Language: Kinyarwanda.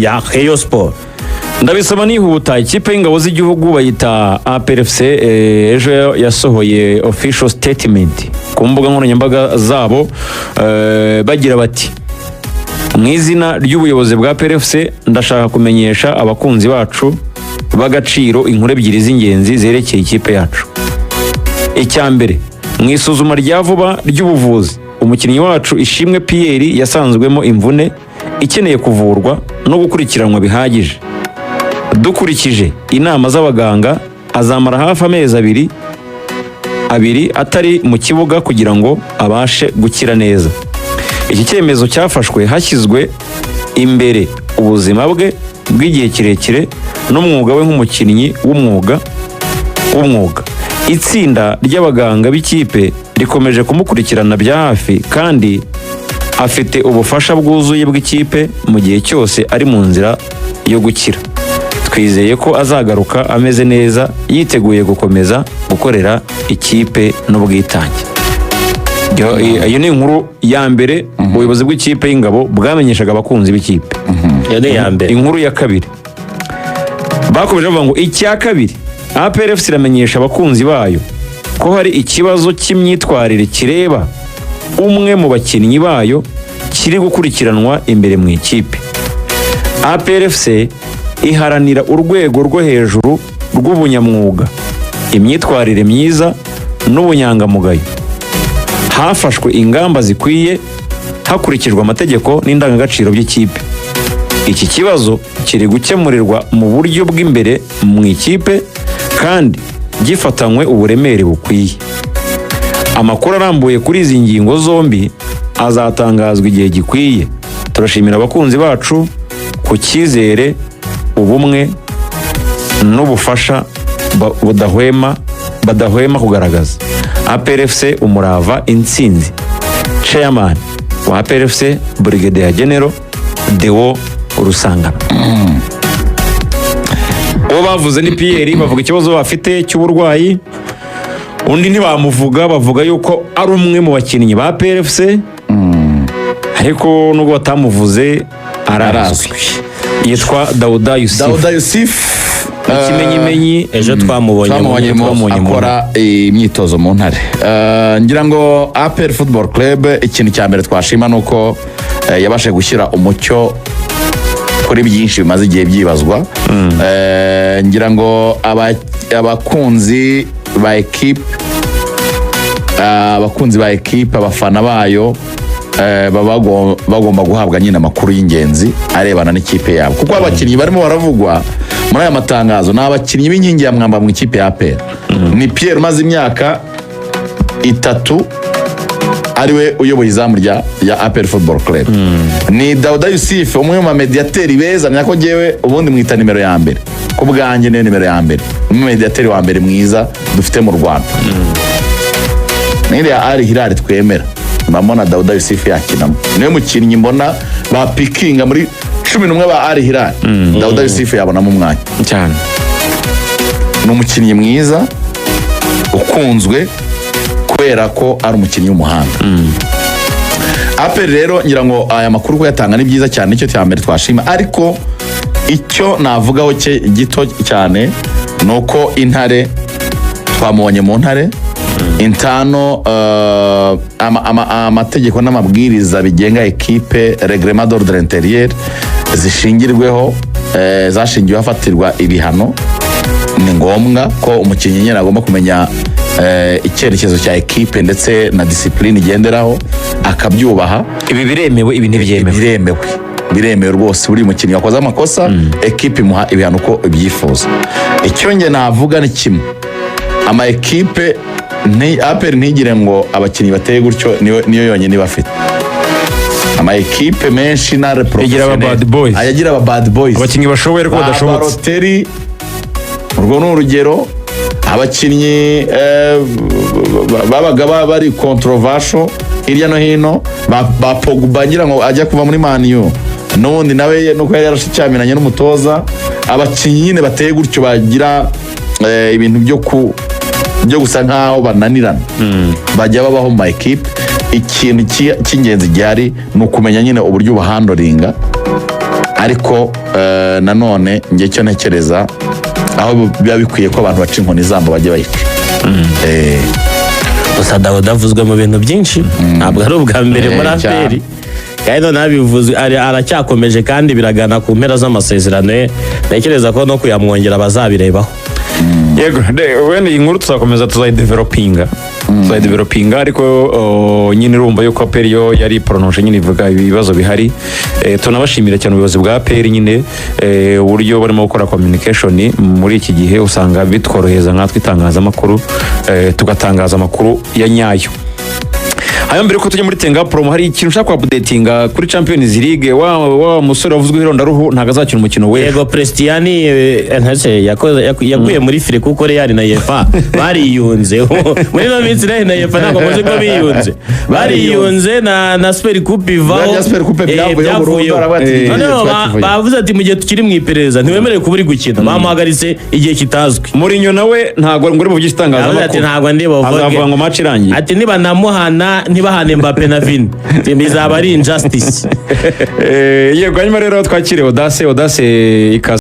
ya Rayon Sport. ndabisoma nihuta. Ikipe y'ingabo z'igihugu bayita APRFC ejo yasohoye official statement ku mbuga nkoranyambaga zabo bagira bati mu izina ry'ubuyobozi bwa APRFC ndashaka kumenyesha abakunzi bacu b'agaciro inkuru ebyiri z'ingenzi zerekeye ikipe yacu. Icyambere, mu isuzuma rya vuba ry'ubuvuzi umukinnyi wacu Ishimwe Pierre yasanzwemo imvune ikeneye kuvurwa no gukurikiranwa bihagije. Dukurikije inama z'abaganga azamara hafi amezi abiri atari mu kibuga kugira ngo abashe gukira neza. Iki cyemezo cyafashwe hashyizwe imbere ubuzima bwe bw'igihe kirekire n'umwuga we nk'umukinnyi w'umwuga. Itsinda ry'abaganga b'ikipe rikomeje kumukurikirana bya hafi kandi afite ubufasha bwuzuye bw'ikipe mu gihe cyose ari mu nzira yo gukira. Twizeye ko azagaruka ameze neza yiteguye gukomeza gukorera ikipe n'ubwitange. Iyo ni inkuru ya mbere ubuyobozi bw'ikipe y'ingabo bwamenyeshaga abakunzi b'ikipe. Inkuru ya kabiri bakomeje bavuga ngo icya kabiri APRFC iramenyesha abakunzi bayo ko hari ikibazo cy'imyitwarire kireba umwe mu bakinnyi bayo kiri gukurikiranwa imbere mu ikipe. APRFC iharanira urwego rwo hejuru rw'ubunyamwuga, imyitwarire myiza n'ubunyangamugayo. Hafashwe ingamba zikwiye hakurikijwe amategeko n'indangagaciro by'ikipe. Iki kibazo kiri gukemurirwa mu buryo bw'imbere mu ikipe kandi gifatanywe uburemere bukwiye. Amakuru arambuye kuri izi ngingo zombi azatangazwa igihe gikwiye. Turashimira abakunzi bacu ku cyizere, ubumwe n'ubufasha badahwema kugaragaza. APRFC umurava intsinzi. Chairman wa APRFC Brigadier General Deo Rusangana. Uwo bavuze ni Pierre, bavuga ikibazo bafite cy'uburwayi. Undi ntibamuvuga, bavuga yuko ari umwe mu bakinnyi ba APRFC ariko nubwo batamuvuze ararazwi. Yitwa Dauda Yusuf. Ikimenyimenyi ejo twamubonye akora imyitozo mu Ntare. Ngira ngo APR Football Club ikintu cya mbere twashima nuko yabashe gushyira umucyo kuri byinshi bimaze igihe byibazwa. Ngira ngo abakunzi ba equipe abafana bayo bagomba guhabwa nyine amakuru y'ingenzi arebana n'ikipe yabo, kuko abakinnyi barimo baravugwa muri aya matangazo ni abakinnyi b'inkingi ya mwamba mu ikipe ya APR. Ni Pierre umaze imyaka 3 ariwe uyoboye izamu ya APR Football Club. Ni Dauda Yusuf umwe mu mediateri beza, nyako jewe ubundi mwita nimero ya mbere ku bwanjye, ne nimero ya mbere, umwe mediateri wa mbere mwiza dufite mu Rwanda. Nire ya Al Hilal twemera mbona Dauda Yusuf yakinamo, niwe mukinnyi mbona ba pikinga muri 11 ba Al Hilal. Dauda Yusuf yabonamo umwanya cyane. Ni umukinnyi mwiza ukunzwe kubera ko ari umukinnyi w'umuhanga. APR rero ngira ngo aya makuru ko yatanga ni byiza cyane, icyo cyambere twashima, ariko icyo navugaho gito cyane nuko Intare twamubonye mu Ntare intano amategeko n'amabwiriza bigenga equipe reglement d'ordre intérieur zishingirweho zashingiwe hafatirwa ibihano. Ni ngombwa ko umukinnyi nyine agomba kumenya icyerekezo cya equipe ndetse na discipline igenderaho akabyubaha. Ibi biremewe, ibi ntibyemewe. Biremewe rwose. Buri mukinnyi wakoze amakosa equipe imuha ibihano uko ibyifuza. Icyo nge navuga ni kimwe, ama equipe APR ntigire ngo abakinnyi bateye gutyo niyo yonyine bafite. Ama equipe menshi na professionnel ayagira aba bad boys, abakinnyi bashoboye ko badashobotse. Baroteri urwo n'urugero, abakinnyi babaga bari controversial hirya no hino, ba Pogba ngira ngo ajya kuva muri Man U n'ubundi nawe nuko yari yarashicyamiranye n'umutoza. Abakinnyi nyine bateye gutyo bagira ibintu byo gusa nkaho bananirana bajya babaho mu equipe. Ikintu cy'ingenzi gihari ni ukumenya nyine uburyo ubahandoringa ariko nanone njye cyo ntekereza aho biba bikwiye ko abantu baca inkoni zamba bajye bayica. gusa Dawuda avuzwe mu bintu byinshi ntabwo ari ubwa mbere muri APR kandi none abivuze aracyakomeje kandi biragana ku mpera z'amasezerano ye, ntekereza ko no kuyamwongera bazabirebaho. Yego wenda iyi nkuru tuzakomeza tuzayidevelopinga ariko nyine urumva yuko APR yo yari pronounce nyine ivuga ibibazo bihari. Tunabashimira cyane ubuyobozi bwa APR nyine uburyo barimo gukora communication muri iki gihe, usanga bitworoheza nkatwe itangazamakuru tugatangaza amakuru ya nyayo. Hanyuma mbere ko tujya muri Tenga Promo hari ikintu ushaka updatinga kuri Champions League, wa musore wavuzwe ironda ruhu ntago azakina umukino we. Yego Cristiani yakuye muri fire kuko Real na UEFA bariyunze muri no minsi na UEFA ntabwo muzi ko biyunze, bariyunze na Super Coupe ivaho bavuze ati mu gihe tukiri mu iperereza ntiwemerewe kuba uri gukina, bamuhagaritse igihe kitazwi. Mourinho nawe ntago nguri buvugisha itangazamakuru ati ntago ndibo azavuga ngo match irangiye, ati niba namuhana ntibahane Mbappe na Vini bizaba ari injustice. Yego hanyuma rero twakire Audace ikaze.